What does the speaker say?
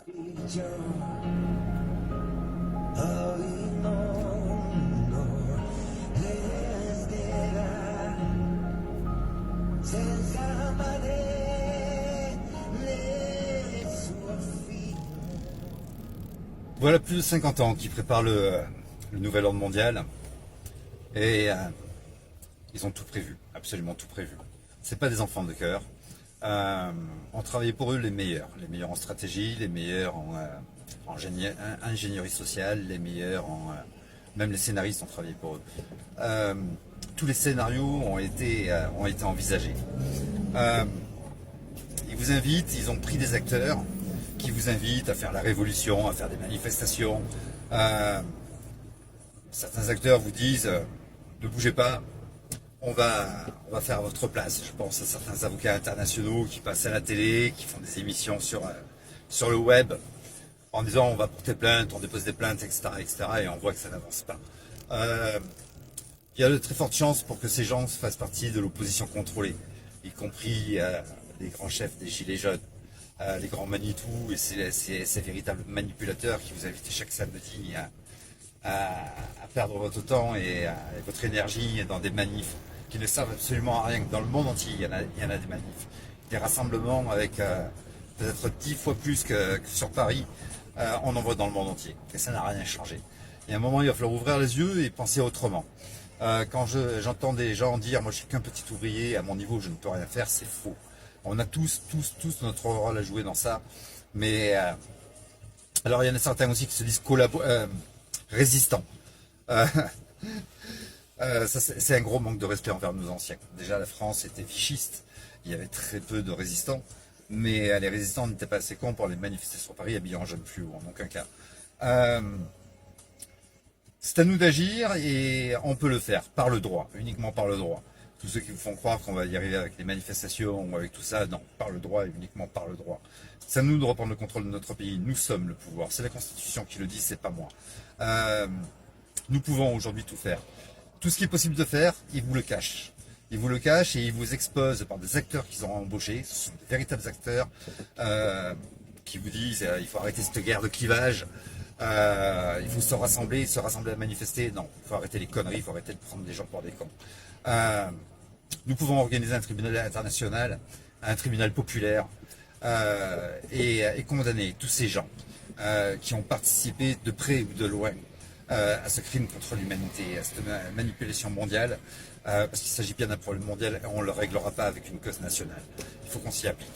Voilà plus de 50 ans qu'ils préparent le nouvel ordre mondial et ils ont tout prévu, absolument tout prévu. C'est pas des enfants de cœur. On travaillait pour eux les meilleurs en stratégie, les meilleurs en ingénierie sociale, les meilleurs même les scénaristes ont travaillé pour eux. Tous les scénarios ont été envisagés. Ils vous invitent, ils ont pris des acteurs qui vous invitent à faire la révolution, à faire des manifestations. Certains acteurs vous disent ne bougez pas, on va faire à votre place. Je pense à certains avocats internationaux qui passent à la télé, qui font des émissions sur le web en disant on va porter plainte, on dépose des plaintes, etc., etc. et on voit que ça n'avance pas. Il y a de très fortes chances pour que ces gens fassent partie de l'opposition contrôlée, y compris les grands chefs des Gilets jaunes, les grands Manitou et ces véritables manipulateurs qui vous invitent chaque samedi à perdre votre temps et votre énergie dans des manifs qui ne servent absolument à rien. Dans le monde entier, il y en a des manifs. Des rassemblements avec peut-être 10 fois plus que sur Paris, on en voit dans le monde entier. Et ça n'a rien changé. Il y a un moment, il va falloir ouvrir les yeux et penser autrement. Quand j'entends des gens dire « moi je suis qu'un petit ouvrier, à mon niveau je ne peux rien faire », c'est faux. On a tous notre rôle à jouer dans ça. Mais alors il y en a certains aussi qui se disent résistants. C'est un gros manque de respect envers nos anciens. Déjà la France était vichiste, il y avait très peu de résistants, mais les résistants n'étaient pas assez cons pour les manifester sur Paris habillés en jaune fluo, en aucun cas. C'est à nous d'agir et on peut le faire par le droit, uniquement par le droit. Tous ceux qui vous font croire qu'on va y arriver avec les manifestations ou avec tout ça, non, par le droit et uniquement par le droit. C'est à nous de reprendre le contrôle de notre pays, nous sommes le pouvoir, c'est la Constitution qui le dit, c'est pas moi. Nous pouvons aujourd'hui tout faire. Tout ce qui est possible de faire, ils vous le cachent. Ils vous le cachent et ils vous exposent par des acteurs qu'ils ont embauchés, ce sont des véritables acteurs qui vous disent il faut arrêter cette guerre de clivage. Il faut se rassembler à manifester. Non, il faut arrêter les conneries, il faut arrêter de prendre des gens pour des cons. Nous pouvons organiser un tribunal international, un tribunal populaire et condamner tous ces gens qui ont participé de près ou de loin à ce crime contre l'humanité, à cette manipulation mondiale, parce qu'il s'agit bien d'un problème mondial et on ne le réglera pas avec une cause nationale. Il faut qu'on s'y applique.